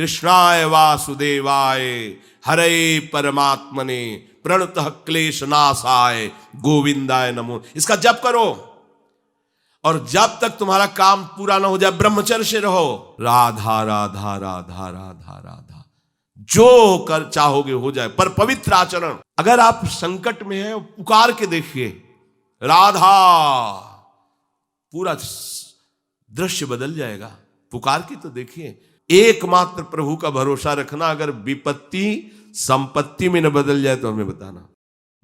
कृष्णाय वासुदेवाय हरे परमात्मने प्रणतः क्लेश नाशाय गोविंदाय नमो। इसका जप करो और जब तक तुम्हारा काम पूरा ना हो जाए ब्रह्मचर्य से रहो। राधा राधा राधा राधा राधा, जो कर चाहोगे हो जाए, पर पवित्र आचरण। अगर आप संकट में हैं पुकार के देखिए राधा, पूरा दृश्य बदल जाएगा। पुकार के तो देखिए। एकमात्र प्रभु का भरोसा रखना। अगर विपत्ति संपत्ति में न बदल जाए तो हमें बताना।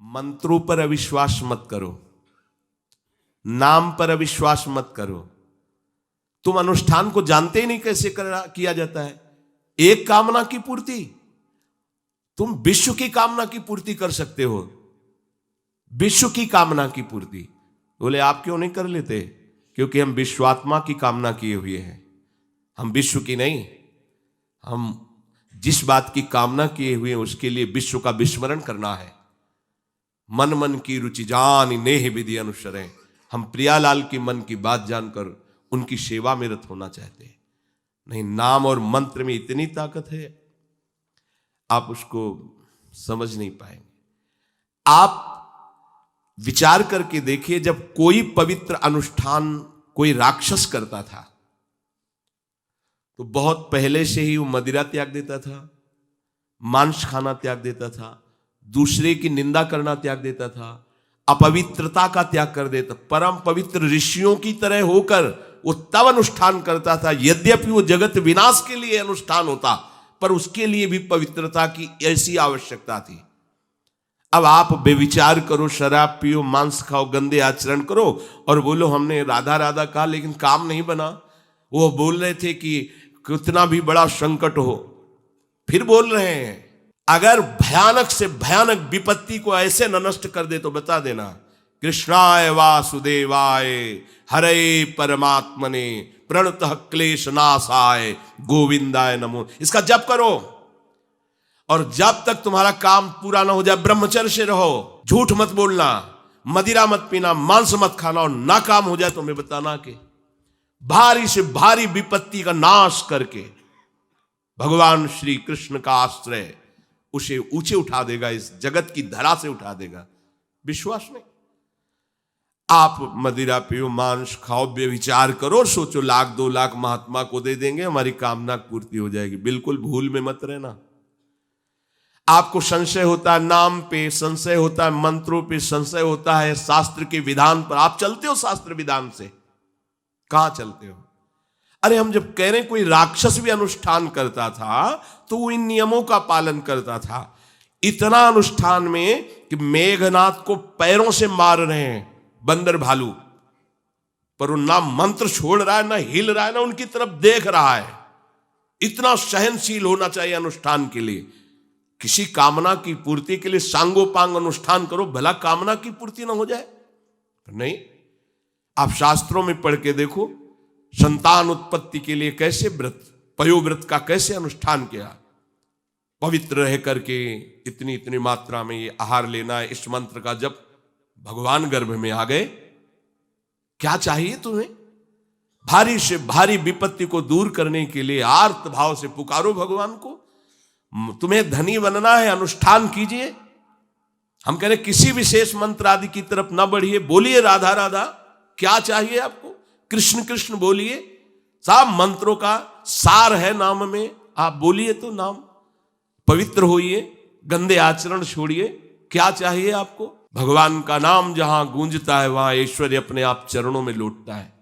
मंत्रों पर अविश्वास मत करो, नाम पर अविश्वास मत करो। तुम अनुष्ठान को जानते ही नहीं कैसे किया जाता है। एक कामना की पूर्ति, तुम विश्व की कामना की पूर्ति कर सकते हो, विश्व की कामना की पूर्ति। बोले आप क्यों नहीं कर लेते? क्योंकि हम विश्वात्मा की कामना किए हुए हैं, हम विश्व की नहीं। हम जिस बात की कामना किए हुए हैं उसके लिए विश्व का विस्मरण करना है। मन मन की रुचि जान नेह विधि अनुसरें। हम प्रियालाल की मन की बात जानकर उनकी सेवा में रत होना चाहते हैं। नहीं, नाम और मंत्र में इतनी ताकत है, आप उसको समझ नहीं पाएंगे। आप विचार करके देखिए, जब कोई पवित्र अनुष्ठान कोई राक्षस करता था तो बहुत पहले से ही वो मदिरा त्याग देता था, मांस खाना त्याग देता था, दूसरे की निंदा करना त्याग देता था, अपवित्रता का त्याग कर देता। परम पवित्र ऋषियों की तरह होकर वो तब अनुष्ठान करता था। यद्यपि वो जगत विनाश के लिए अनुष्ठान होता, पर उसके लिए भी पवित्रता की ऐसी आवश्यकता थी। अब आप बेविचार करो, शराब पियो, मांस खाओ, गंदे आचरण करो और बोलो हमने राधा राधा कहा लेकिन काम नहीं बना। वो बोल रहे थे कि कितना भी बड़ा संकट हो, फिर बोल रहे हैं। अगर भयानक से भयानक विपत्ति को ऐसे न नष्ट कर दे तो बता देना कृष्णाय वासुदेवाय हरे परमात्मने प्रणतः क्लेश नाशाय गोविंदाय नमो। इसका जप करो और जब तक तुम्हारा काम पूरा ना हो जाए ब्रह्मचर्य से रहो। झूठ मत बोलना, मदिरा मत पीना, मांस मत खाना, और ना काम हो जाए तो हमें बताना कि भारी से भारी विपत्ति का नाश करके भगवान श्री कृष्ण का आश्रय उसे ऊंचे उठा देगा, इस जगत की धरा से उठा देगा। विश्वास नहीं? आप मदिरा पियो, मांस खाओ, बेविचार करो, सोचो 1,00,000 2 लाख महात्मा को दे देंगे, हमारी कामना पूर्ति हो जाएगी। बिल्कुल भूल में मत रहना। आपको संशय होता है नाम पे, संशय होता है मंत्रों पे, संशय होता है शास्त्र के विधान पर। आप चलते हो शास्त्र विधान से? कहां चलते हो? अरे हम जब कह रहे कोई राक्षस भी अनुष्ठान करता था तो वो इन नियमों का पालन करता था। इतना अनुष्ठान में कि मेघनाथ को पैरों से मार रहे हैं बंदर भालू, पर वो ना मंत्र छोड़ रहा है, ना हिल रहा है, ना उनकी तरफ देख रहा है। इतना सहनशील होना चाहिए अनुष्ठान के लिए। किसी कामना की पूर्ति के लिए सांगोपांग अनुष्ठान करो, भला कामना की पूर्ति ना हो जाए? नहीं। आप शास्त्रों में पढ़ के देखो, संतान उत्पत्ति के लिए कैसे व्रत, पयोव्रत का कैसे अनुष्ठान किया। पवित्र रह करके इतनी इतनी मात्रा में ये आहार लेना है, इस मंत्र का जब भगवान गर्भ में आ गए। क्या चाहिए तुम्हें? भारी से भारी विपत्ति को दूर करने के लिए आर्त भाव से पुकारो भगवान को। तुम्हें धनी बनना है, अनुष्ठान कीजिए। हम कह रहे किसी विशेष मंत्र आदि की तरफ ना बढ़िए, बोलिए राधा राधा। क्या चाहिए आपको? कृष्ण कृष्ण बोलिए। सब मंत्रों का सार है नाम में, आप बोलिए तो नाम। पवित्र होइए, गंदे आचरण छोड़िए। क्या चाहिए आपको? भगवान का नाम जहां गूंजता है वहां ऐश्वर्य अपने आप चरणों में लौटता है।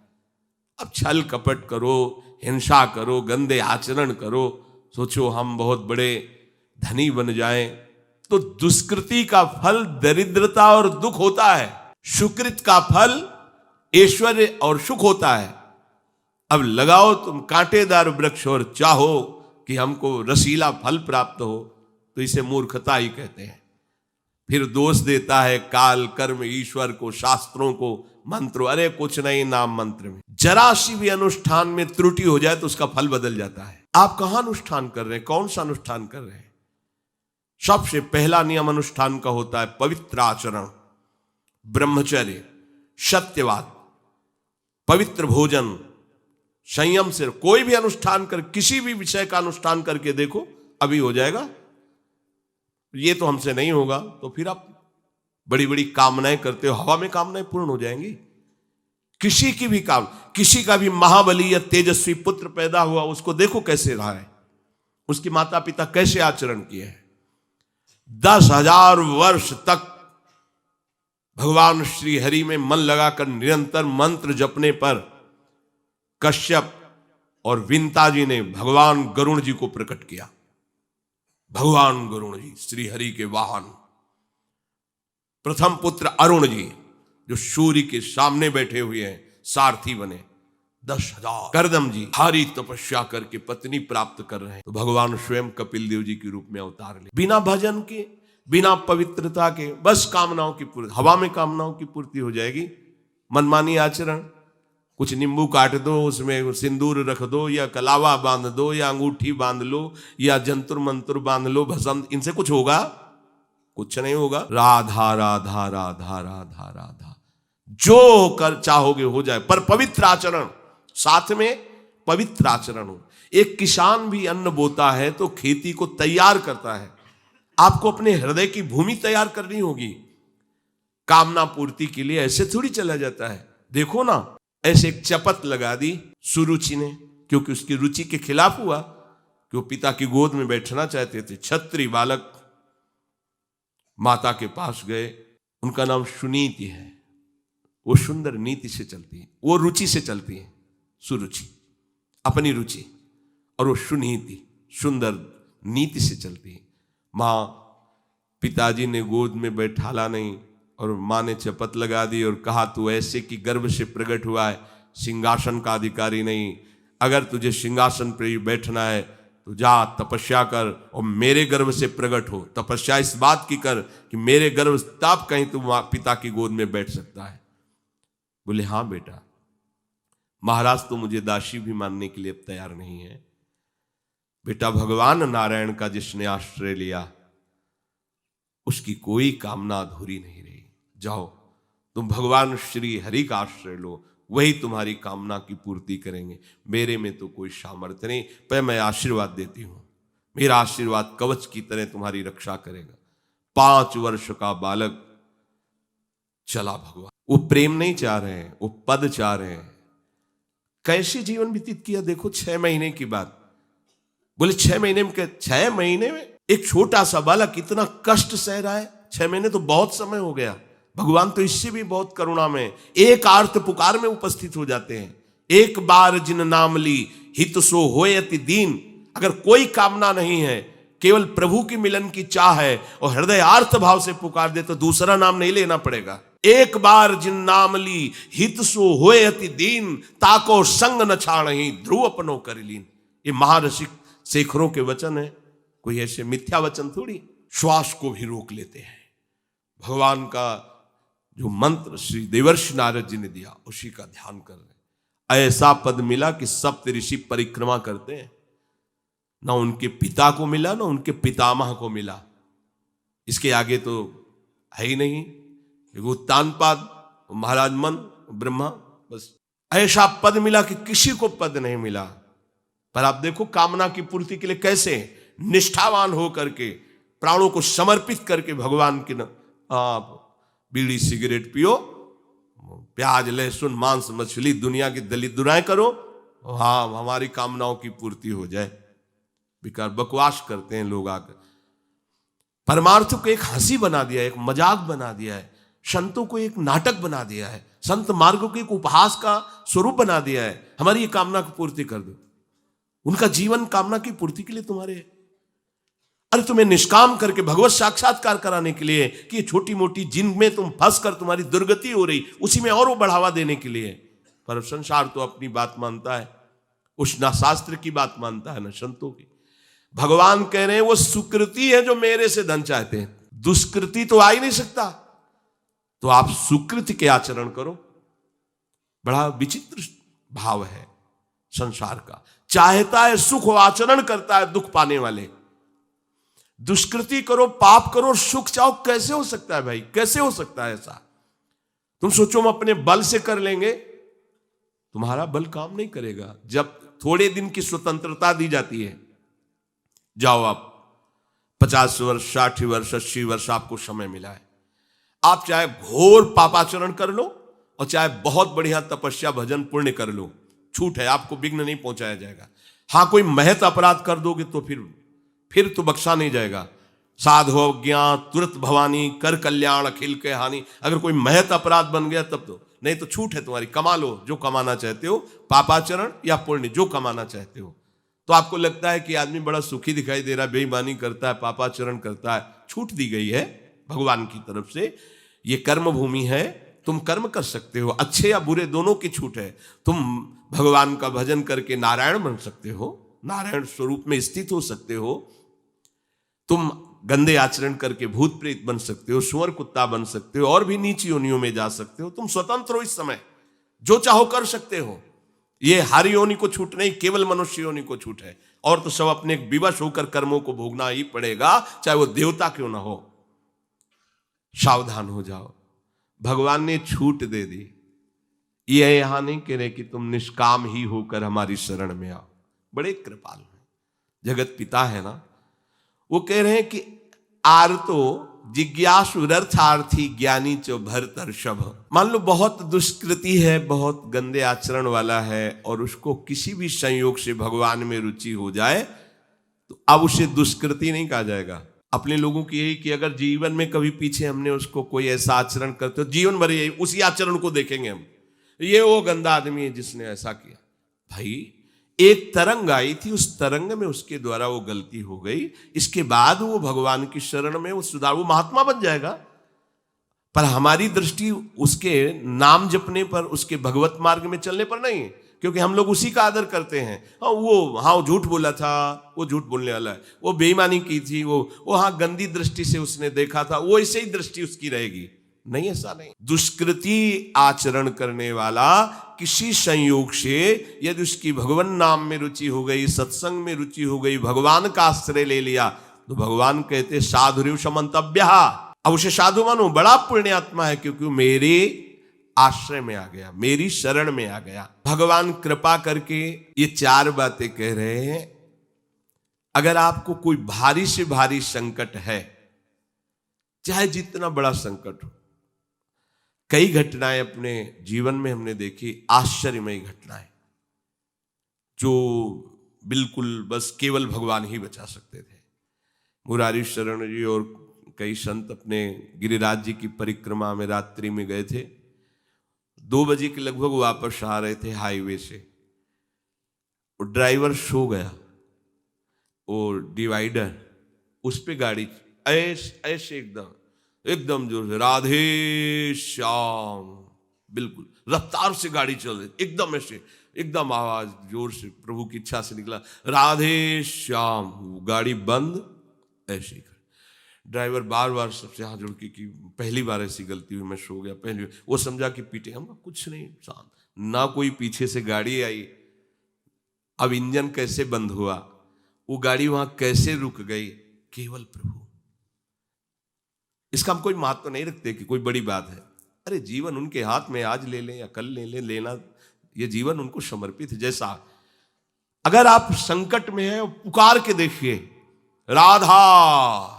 अब छल कपट करो, हिंसा करो, गंदे आचरण करो, सोचो हम बहुत बड़े धनी बन जाएं, तो दुष्कृति का फल दरिद्रता और दुख होता है, सुकृत का फल ऐश्वर्य और सुख होता है। अब लगाओ तुम कांटेदार वृक्ष और चाहो कि हमको रसीला फल प्राप्त हो, तो इसे मूर्खता ही कहते हैं। फिर दोष देता है काल, कर्म, ईश्वर को, शास्त्रों को, मंत्रों। अरे कुछ नहीं, नाम मंत्र में जरा सी भी अनुष्ठान में त्रुटि हो जाए तो उसका फल बदल जाता है। आप कहां अनुष्ठान कर रहे हैं? कौन सा अनुष्ठान कर रहे हैं? सबसे पहला नियम अनुष्ठान का होता है पवित्र आचरण, ब्रह्मचर्य, सत्यवाद, पवित्र भोजन, संयम से कोई भी अनुष्ठान कर, किसी भी विषय का अनुष्ठान करके देखो, अभी हो जाएगा। ये तो हमसे नहीं होगा, तो फिर आप बड़ी बड़ी कामनाएं करते हो, हवा में कामनाएं पूर्ण हो जाएंगी। किसी की भी किसी का भी महाबली या तेजस्वी पुत्र पैदा हुआ, उसको देखो कैसे रहा है, उसके माता पिता कैसे आचरण किए हैं। 10,000 वर्ष तक भगवान श्री हरि में मन लगाकर निरंतर मंत्र जपने पर कश्यप और विंता जी ने भगवान गरुण जी को प्रकट किया। भगवान गरुण जी श्री हरि के वाहन, प्रथम पुत्र अरुण जी जो सूर्य के सामने बैठे हुए हैं, सारथी बने। 10,000 करदम जी भारी तपस्या करके पत्नी प्राप्त कर रहे हैं, तो भगवान स्वयं कपिल देव जी के रूप में अवतार ले, बिना भजन के, बिना पवित्रता के, बस कामनाओं की पूर्ति, हवा में कामनाओं की पूर्ति हो जाएगी। मनमानी आचरण, कुछ नींबू काट दो, उसमें सिंदूर रख दो, या कलावा बांध दो, या अंगूठी बांध लो, या जंतुर मंत्र बांध लो, भस्म, इनसे कुछ होगा? कुछ नहीं होगा। राधा राधा राधा राधा राधा, जो कर चाहोगे हो जाए, पर पवित्र आचरण, साथ में पवित्र आचरण हो। एक किसान भी अन्न बोता है तो खेती को तैयार करता है, आपको अपने हृदय की भूमि तैयार करनी होगी। कामना पूर्ति के लिए ऐसे थोड़ी चला जाता है। देखो ना, ऐसे एक चपत लगा दी सुरुचि ने, क्योंकि उसकी रुचि के खिलाफ हुआ कि वो पिता की गोद में बैठना चाहते थे। छत्री बालक माता के पास गए, उनका नाम सुनीति है, वो सुंदर नीति से चलती है, वो रुचि से चलती है, सुरुचि अपनी रुचि, और वो सुनीति सुंदर नीति से चलती है। माँ, पिताजी ने गोद में बैठाला नहीं, और माँ ने चपत लगा दी और कहा तू ऐसे कि गर्भ से प्रकट हुआ है, सिंहासन का अधिकारी नहीं, अगर तुझे सिंहासन पर ही बैठना है तो जा तपस्या कर और मेरे गर्भ से प्रकट हो। तपस्या इस बात की कर कि मेरे गर्भ तब कहीं तू पिता की गोद में बैठ सकता है। बोले हाँ बेटा। महाराज तो मुझे दासी भी मानने के लिए अब तैयार नहीं है। बेटा, भगवान नारायण का जिसने आश्रय लिया उसकी कोई कामना अधूरी नहीं रही। जाओ तुम भगवान श्री हरि का आश्रय लो, वही तुम्हारी कामना की पूर्ति करेंगे। मेरे में तो कोई सामर्थ्य नहीं, पर मैं आशीर्वाद देती हूं, मेरा आशीर्वाद कवच की तरह तुम्हारी रक्षा करेगा। 5 वर्ष का बालक चला भगवान। वो प्रेम नहीं चाह रहे हैं, वो पद चाह रहे हैं। कैसे जीवन व्यतीत किया देखो। 6 महीने की बात। बोले 6 महीने में, 6 महीने में एक छोटा सा बालक इतना कष्ट सह रहा है। 6 महीने तो बहुत समय हो गया। भगवान तो इससे भी बहुत करुणा में, एक आर्त पुकार में उपस्थित हो जाते हैं। एक बार जिन नाम ली हित सो होए अति दीन। अगर कोई कामना नहीं है, केवल प्रभु की मिलन की चाह है और हृदय आर्त भाव से पुकार दे तो दूसरा नाम नहीं लेना पड़ेगा। एक बार जिन नाम ली हित सो होए अति दीन, ताको संग न छाणहि ध्रुव अपनो कर लीन। ये महारसिक शेखरों के वचन है, कोई ऐसे मिथ्या वचन थोड़ी। श्वास को भी रोक लेते हैं। भगवान का जो मंत्र श्री देवर्षि नारद जी ने दिया उसी का ध्यान कर रहे। ऐसा पद मिला कि सप्त ऋषि परिक्रमा करते हैं। ना उनके पिता को मिला, ना उनके पितामह को मिला। इसके आगे तो है ही नहीं। उत्तानपाद, महाराज मन, ब्रह्मा, बस ऐसा पद मिला कि किसी को पद नहीं मिला। पर आप देखो कामना की पूर्ति के लिए कैसे निष्ठावान हो करके, प्राणों को समर्पित करके भगवान की आप बीड़ी सिगरेट पियो, प्याज लहसुन मांस मछली दुनिया की दलित दुराएं करो, हाँ हमारी कामनाओं की पूर्ति हो जाए। बेकार बकवास करते हैं लोग आकर। परमार्थ को एक हंसी बना दिया है, एक मजाक बना दिया है। संतों को एक नाटक बना दिया है। संत मार्ग को एक उपहास का स्वरूप बना दिया है। हमारी ये कामना की पूर्ति कर दो। उनका जीवन कामना की पूर्ति के लिए तुम्हारे है। अरे तुम्हें निष्काम करके भगवत साक्षात्कार कराने के लिए कि छोटी मोटी जिनमें तुम फंस कर तुम्हारी दुर्गति हो रही, उसी में और वो बढ़ावा देने के लिए। पर संसार तो अपनी बात मानता है, उस ना शास्त्र की बात मानता है ना संतों की। भगवान कह रहे हैं वो सुकृति है जो मेरे से धन चाहते हैं, दुष्कृति तो आ ही नहीं सकता। तो आप सुकृति के आचरण करो। बड़ा विचित्र भाव है संसार का। चाहता है सुख, आचरण करता है दुख पाने वाले। दुष्कृति करो, पाप करो, सुख चाहो, कैसे हो सकता है भाई? कैसे हो सकता है ऐसा? तुम सोचो हम अपने बल से कर लेंगे तुम्हारा बल काम नहीं करेगा। जब थोड़े दिन की स्वतंत्रता दी जाती है, जाओ आप 50 वर्ष, 60 वर्ष, 80 वर्ष आपको समय मिला है, आप चाहे घोर पापाचरण कर लो और चाहे बहुत बढ़िया तपस्या भजन पुण्य कर लो, छूट है, आपको विघ्न नहीं पहुंचाया जाएगा। हाँ, कोई महत अपराध कर दोगे तो फिर तो बख्शा नहीं जाएगा। साधो ज्ञान तुरंत भवानी, कर कल्याण अखिल के हानि। अगर कोई महत अपराध बन गया तब तो, नहीं तो छूट है तुम्हारी, कमा लो जो कमाना चाहते हो, पापाचरण या पुण्य जो कमाना चाहते हो। तो आपको लगता है कि आदमी बड़ा सुखी दिखाई दे रहा है, बेईमानी करता है, पापाचरण करता है, छूट दी गई है भगवान की तरफ से। ये कर्म भूमि है, तुम कर्म कर सकते हो, अच्छे या बुरे दोनों की छूट है। तुम भगवान का भजन करके नारायण बन सकते हो, नारायण स्वरूप में स्थित हो सकते हो। तुम गंदे आचरण करके भूत प्रेत बन सकते हो, सुअर कुत्ता बन सकते हो, और भी नीची योनियों में जा सकते हो। तुम स्वतंत्र हो इस समय, जो चाहो कर सकते हो। ये हर योनि को छूट नहीं, केवल मनुष्य योनि को छूट है। और तो सब अपने विवश होकर कर्मों को भोगना ही पड़ेगा, चाहे वो देवता क्यों ना हो। सावधान हो जाओ, भगवान ने छूट दे दी। ये यहां नहीं कह रहे कि तुम निष्काम ही होकर हमारी शरण में आओ। बड़े कृपाल हैं, जगत पिता है ना, वो कह रहे हैं कि आर्तो जिज्ञासु रर्थार्थी ज्ञानी चो भरतर्षभ। मान लो बहुत दुष्कृति है, बहुत गंदे आचरण वाला है, और उसको किसी भी संयोग से भगवान में रुचि हो जाए तो अब उसे दुष्कृति नहीं कहा जाएगा। अपने लोगों की यही कि अगर जीवन में कभी पीछे हमने उसको कोई ऐसा आचरण करते हो, जीवन भर यही उसी आचरण को देखेंगे हम, ये वो गंदा आदमी है जिसने ऐसा किया। भाई एक तरंग आई थी, उस तरंग में उसके द्वारा वो गलती हो गई, इसके बाद वो भगवान की शरण में वो सुधार, वो महात्मा बन जाएगा। पर हमारी दृष्टि उसके नाम जपने पर, उसके भगवत मार्ग में चलने पर नहीं, क्योंकि हम लोग उसी का आदर करते हैं। वो झूठ बोला था, वो झूठ बोलने वाला है, वो बेईमानी की थी, वो हाँ गंदी दृष्टि से उसने देखा था, वो ऐसे ही दृष्टि उसकी रहेगी। नहीं, ऐसा नहीं। दुष्कृति आचरण करने वाला किसी संयोग से यदि उसकी भगवान नाम में रुचि हो गई, सत्संग में रुचि हो गई, भगवान का आश्रय ले लिया, तो भगवान कहते साधुरिव समंतव्य। अब उसे साधु मानो, बड़ा पुण्यात्मा है, क्योंकि मेरे आश्रय में आ गया, मेरी शरण में आ गया। भगवान कृपा करके ये 4 बातें कह रहे हैं। अगर आपको कोई भारी से भारी संकट है, चाहे जितना बड़ा संकट हो, कई घटनाएं अपने जीवन में हमने देखी, आश्चर्यमयी घटनाएं, जो बिल्कुल बस केवल भगवान ही बचा सकते थे। मुरारी शरण जी और कई संत अपने गिरिराज जी की परिक्रमा में रात्रि में गए थे। 2 बजे के लगभग वापस आ रहे थे हाईवे से, और ड्राइवर सो गया, और डिवाइडर उस पे गाड़ी ऐसे एकदम जोर से, राधे श्याम, बिल्कुल रफ्तार से गाड़ी चल रही, एकदम ऐसे, एकदम आवाज जोर से प्रभु की इच्छा से निकला, राधे श्याम। गाड़ी बंद, ऐसे ही ड्राइवर बार बार सबसे हाथ जोड़ के कि पहली बार ऐसी गलती हुई, मैं सो गया पहली बार। वो समझा कि पीटे, हम कुछ नहीं, शांत, ना कोई पीछे से गाड़ी आई। अब इंजन कैसे बंद हुआ, वो गाड़ी वहां कैसे रुक गई, केवल प्रभु। इसका हम कोई महत्व नहीं रखते कि कोई बड़ी बात है। अरे जीवन उनके हाथ में, आज ले लें या कल ले लें, लेना, ये जीवन उनको समर्पित है। जैसा अगर आप संकट में हैं, पुकार के देखिए राधा,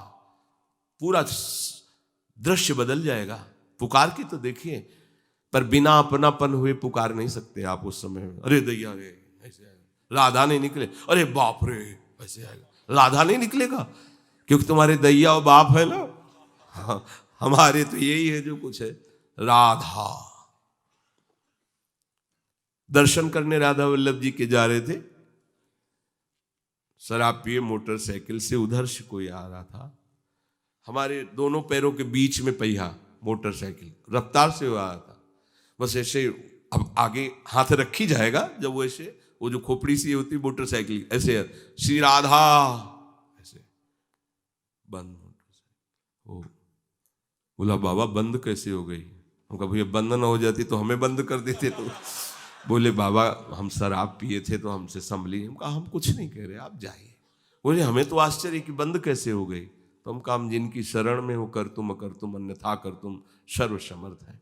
पूरा दृश्य बदल जाएगा। पुकार के तो देखिए, पर बिना अपनापन हुए पुकार नहीं सकते आप उस समय। अरे दैया रे, ऐसे आएगा, राधा नहीं निकले, अरे बाप रे, ऐसे आएगा, राधा नहीं निकलेगा, क्योंकि तुम्हारे दैया और बाप है ना। हाँ, हमारे तो यही है जो कुछ है, राधा। दर्शन करने राधा वल्लभ जी के जा रहे थे, शराब पिए मोटरसाइकिल से, उधर से कोई आ रहा था, हमारे दोनों पैरों के बीच में पहिया, मोटरसाइकिल रफ्तार से आ रहा था, बस ऐसे। अब आगे हाथ रखी जाएगा जब वो ऐसे, वो जो खोपड़ी सी होती मोटरसाइकिल, ऐसे श्री राधा, ऐसे बंद मोटरसाइकिल। बोला बाबा बंद कैसे हो गई? हम कहा भैया बंद ना हो जाती तो हमें बंद कर देते। तो बोले बाबा हम शराब पिए थे तो हमसे संभली। हम कहा हम कुछ नहीं कह रहे, आप जाइए। बोले हमें तो आश्चर्य कि बंद कैसे हो गई। तो हम कहा हम जिनकी शरण में हो, कर तुम अकर तुम अन्यथा कर तुम सर्वसमर्थ है।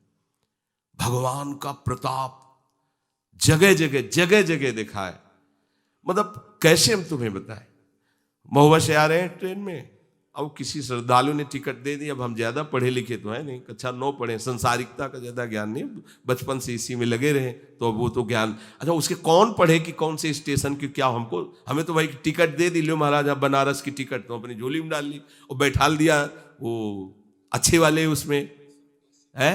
भगवान का प्रताप जगह जगह जगह जगह देखा है। मतलब कैसे हम तुम्हें बताएं। महुआ से आ रहे हैं ट्रेन में, अब किसी श्रद्धालु ने टिकट दे दी। अब हम ज्यादा पढ़े लिखे तो है नहीं, कक्षा 9 पढ़े, संसारिकता का ज्यादा ज्ञान नहीं, बचपन से इसी में लगे रहे, तो अब वो तो ज्ञान। अच्छा, उसके कौन पढ़े कि कौन से स्टेशन की क्या, हमें तो भाई टिकट दे दी, लो महाराज आप बनारस की टिकट, तो अपनी झोली में डाल ली और बैठाल दिया वो अच्छे वाले उसमें है,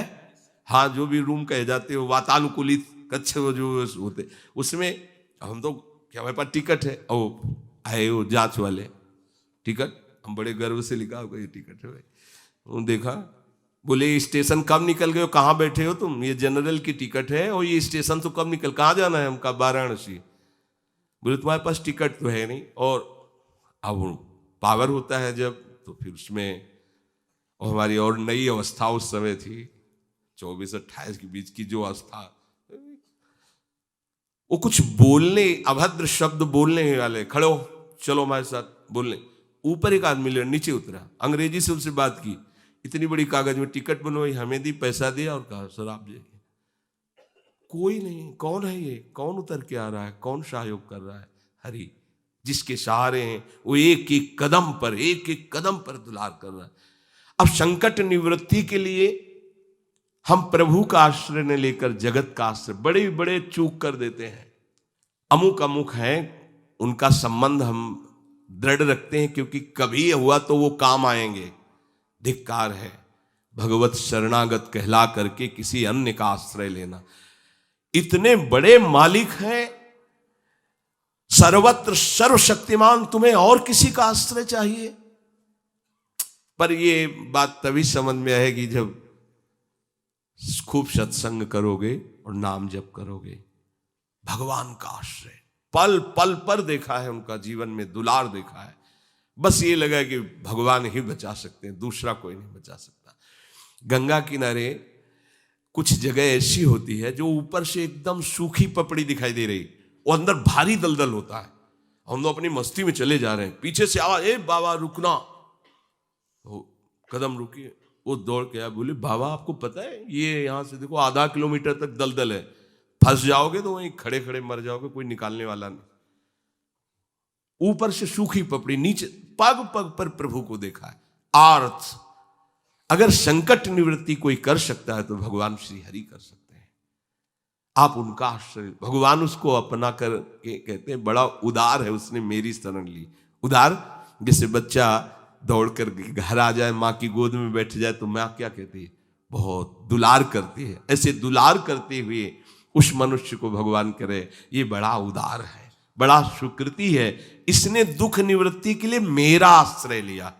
हाँ जो भी रूम कहे जाते हो, वातानुकूलित कक्ष जो होते उसमें। हम तो क्या हमारे पास टिकट है, और आए वो जांच वाले, टिकट, हम बड़े गर्व से लिखा होगा ये टिकट है भाई। उन्होंने देखा, बोले स्टेशन कब निकल गए हो, कहाँ बैठे हो तुम, ये जनरल की टिकट है और ये स्टेशन तो कब निकल, कहाँ जाना है हमका, वाराणसी। बोले तुम्हारे पास टिकट तो है नहीं। और अब पावर होता है जब, तो फिर उसमें, और हमारी और नई अवस्था उस समय थी 24-28 के बीच की जो अवस्था, वो कुछ बोलने, अभद्र शब्द बोलने वाले, खड़े हो चलो हमारे साथ बोलने। ऊपर एक आदमी नीचे उतरा, अंग्रेजी से उनसे बात की, इतनी बड़ी कागज में टिकट बनवाई, हमें दी, पैसा दिया और कहा सर आप जाइए। कोई नहीं, कौन है ये, कौन उतर के आ रहा है, कौन सहयोग कर रहा है, हरि जिसके सहारे हैं वो एक एक कदम पर दुलार कर रहा है। अब संकट निवृत्ति के लिए हम प्रभु का आश्रय न लेकर जगत का आश्रय बड़े बड़े चूक कर देते हैं। अमुक अमुक हैं, उनका संबंध हम दृढ़ रखते हैं क्योंकि कभी हुआ तो वो काम आएंगे। धिक्कार है भगवत शरणागत कहला करके किसी अन्य का आश्रय लेना। इतने बड़े मालिक हैं, सर्वत्र सर्वशक्तिमान, तुम्हें और किसी का आश्रय चाहिए? पर ये बात तभी समझ में आएगी जब खूब सत्संग करोगे और नाम जप करोगे। भगवान का आश्रय पल पल पर देखा है, उनका जीवन में दुलार देखा है। बस ये लगा कि भगवान ही बचा सकते हैं, दूसरा कोई नहीं बचा सकता। गंगा किनारे कुछ जगह ऐसी होती है जो ऊपर से एकदम सूखी पपड़ी दिखाई दे रही, वो अंदर भारी दलदल होता है। हम लोग अपनी मस्ती में चले जा रहे हैं, पीछे से आवाज, ए बाबा रुकना, कदम रुकिए। वो दौड़ के आया, बोले बाबा आपको पता है ये यहां से देखो आधा किलोमीटर तक दलदल है, फंस जाओगे तो वहीं खड़े खड़े मर जाओगे, कोई निकालने वाला नहीं। ऊपर से सूखी पपड़ी, नीचे पग पग पर प्रभु को देखा है। आर्थ, अगर संकट निवृत्ति कोई कर सकता है तो भगवान श्री हरि कर सकते हैं। आप उनका आश्रय, भगवान उसको अपना कर के कहते हैं बड़ा उदार है, उसने मेरी शरण ली। उदार, जैसे बच्चा दौड़कर घर आ जाए, माँ की गोद में बैठ जाए तो माँ क्या कहती है, बहुत दुलार करती है। ऐसे दुलार करते हुए उस मनुष्य को भगवान करे ये बड़ा उदार है, बड़ा सुकृति है, इसने दुख निवृत्ति के लिए मेरा आश्रय लिया।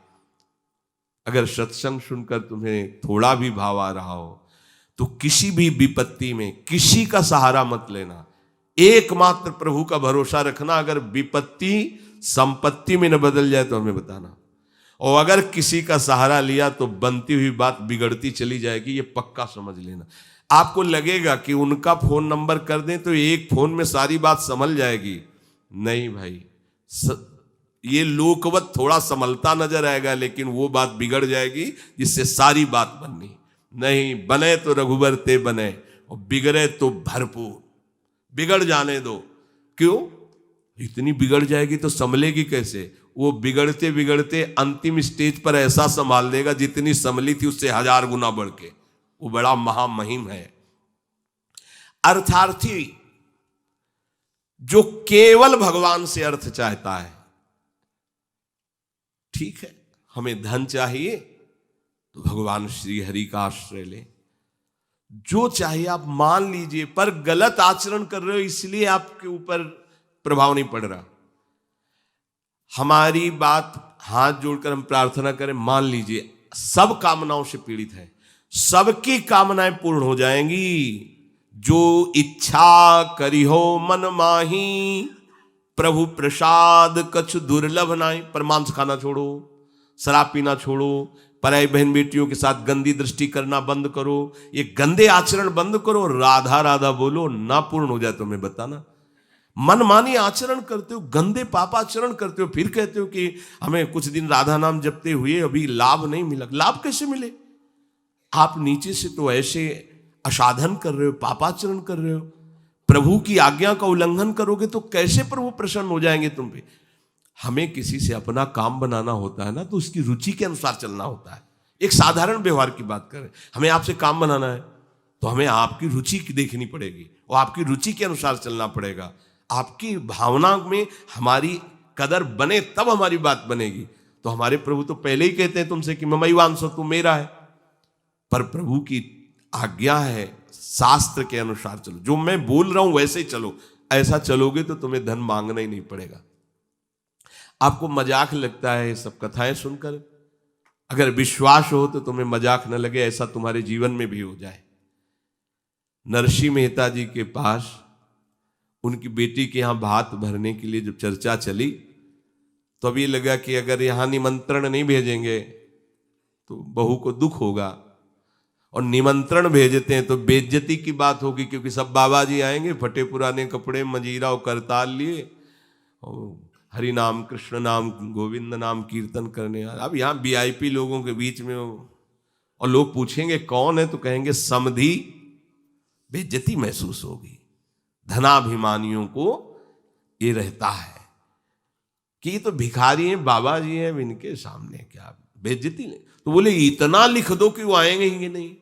अगर सत्संग सुनकर तुम्हें थोड़ा भी भाव आ रहा हो तो किसी भी विपत्ति में किसी का सहारा मत लेना, एकमात्र प्रभु का भरोसा रखना। अगर विपत्ति संपत्ति में न बदल जाए तो हमें बताना, और अगर किसी का सहारा लिया तो बनती हुई बात बिगड़ती चली जाएगी, ये पक्का समझ लेना। आपको लगेगा कि उनका फोन नंबर कर दें तो एक फोन में सारी बात संभल जाएगी, नहीं भाई, ये लोकवत थोड़ा संभलता नजर आएगा, लेकिन वो बात बिगड़ जाएगी जिससे सारी बात बननी नहीं। बने तो रघुबर ते बने और बिगड़े तो भरपूर, बिगड़ जाने दो। क्यों? इतनी बिगड़ जाएगी तो संभलेगी कैसे? वो बिगड़ते बिगड़ते अंतिम स्टेज पर ऐसा संभाल देगा जितनी संभली थी उससे 1000 गुना बढ़ के। वो बड़ा महामहिम है। अर्थार्थी जो केवल भगवान से अर्थ चाहता है, ठीक है, हमें धन चाहिए तो भगवान श्री हरि का आश्रय ले, जो चाहिए आप मान लीजिए, पर गलत आचरण कर रहे हो इसलिए आपके ऊपर प्रभाव नहीं पड़ रहा। हमारी बात हाथ जोड़कर हम प्रार्थना करें, मान लीजिए सब कामनाओं से पीड़ित है, सबकी कामनाएं पूर्ण हो जाएंगी। जो इच्छा करी हो मन माही, प्रभु प्रसाद कछु दुर्लभ नाई। पर मांस खाना छोड़ो, शराब पीना छोड़ो, पराई बहन बेटियों के साथ गंदी दृष्टि करना बंद करो, ये गंदे आचरण बंद करो, राधा राधा बोलो, ना पूर्ण हो जाए तो हमें बताना। मनमानी आचरण करते हो, गंदे पापाचरण करते हो, फिर कहते हो कि हमें कुछ दिन राधा नाम जपते हुए अभी लाभ नहीं मिला। लाभ कैसे मिले? आप नीचे से तो ऐसे असाधन कर रहे हो, पापाचरण कर रहे हो, प्रभु की आज्ञा का उल्लंघन करोगे तो कैसे प्रभु प्रसन्न हो जाएंगे तुम पे। हमें किसी से अपना काम बनाना होता है ना, तो उसकी रुचि के अनुसार चलना होता है। एक साधारण व्यवहार की बात करें, हमें आपसे काम बनाना है तो हमें आपकी रुचि देखनी पड़ेगी और आपकी रुचि के अनुसार चलना पड़ेगा। आपकी भावना में हमारी कदर बने तब हमारी बात बनेगी। तो हमारे प्रभु तो पहले ही कहते हैं तुमसे कि ममई वांसो, तू मेरा है। पर प्रभु की आज्ञा है शास्त्र के अनुसार चलो, जो मैं बोल रहा हूं वैसे ही चलो। ऐसा चलोगे तो तुम्हें धन मांगना ही नहीं पड़ेगा। आपको मजाक लगता है ये सब कथाएं सुनकर, अगर विश्वास हो तो तुम्हें मजाक न लगे, ऐसा तुम्हारे जीवन में भी हो जाए। नरसिंह मेहता जी के पास उनकी बेटी के यहां भात भरने के लिए जब चर्चा चली तो अब ये लगा कि अगर यहां निमंत्रण नहीं भेजेंगे तो बहू को दुख होगा, और निमंत्रण भेजते हैं तो बेइज्जती की बात होगी, क्योंकि सब बाबा जी आएंगे फटे पुराने कपड़े, मजीरा और करताल लिए, और हरि नाम कृष्ण नाम गोविंद नाम कीर्तन करने। अब यहाँ वीआईपी लोगों के बीच में और लोग पूछेंगे कौन है, तो कहेंगे समधी। बेइज्जती महसूस होगी। धनाभिमानियों को ये रहता है कि ये तो भिखारी हैं, बाबा जी हैं, इनके सामने क्या बेइज्जती नहीं। तो बोले इतना लिख दो कि वो आएंगे ही नहीं,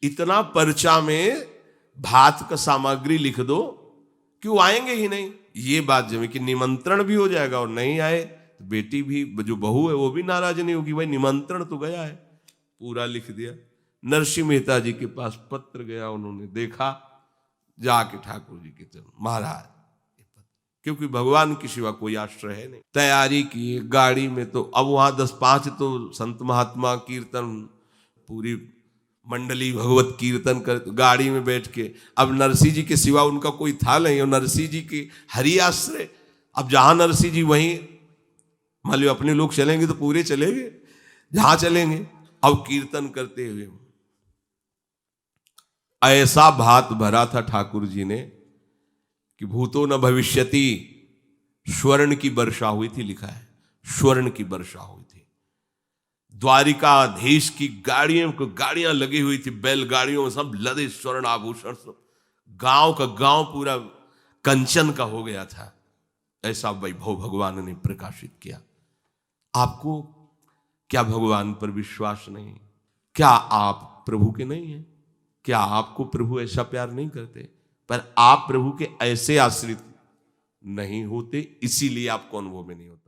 इतना पर्चा में भात का सामग्री लिख दो कि वो आएंगे ही नहीं। ये बात जमे कि निमंत्रण भी हो जाएगा और नहीं आए तो बेटी भी, जो बहू है वो भी नाराज नहीं होगी, भाई निमंत्रण तो गया है, पूरा लिख दिया। नरसिंह मेहता जी के पास पत्र गया, उन्होंने देखा, जाके ठाकुर जी के चरण, महाराज, क्योंकि भगवान की सिवा कोई आश्रय है नहीं। तैयारी की गाड़ी में, तो अब वहां 10-5 तो संत महात्मा कीर्तन, पूरी मंडली भगवत कीर्तन कर, गाड़ी में बैठ के, अब नरसिंह जी के सिवा उनका कोई था नहीं, और नरसिंह जी की हरि आश्रय। अब जहां नरसिंह जी वहीं, मान लो अपने लोग चलेंगे तो पूरे चलेंगे, जहां चलेंगे। अब कीर्तन करते हुए ऐसा भात भरा था ठाकुर जी ने कि भूतो न भविष्यति, स्वर्ण की वर्षा हुई थी, लिखा है स्वर्ण की वर्षा हुई थी। द्वारिकाधीश की गाड़ियां लगी हुई थी, बैलगाड़ियों में सब लदे स्वर्ण आभूषण, सब गांव का गांव पूरा कंचन का हो गया था। ऐसा वैभव भगवान ने प्रकाशित किया। आपको क्या भगवान पर विश्वास नहीं? क्या आप प्रभु के नहीं हैं? क्या आपको प्रभु ऐसा प्यार नहीं करते? पर आप प्रभु के ऐसे आश्रित नहीं होते, इसीलिए आपको अनुभव में नहीं होता।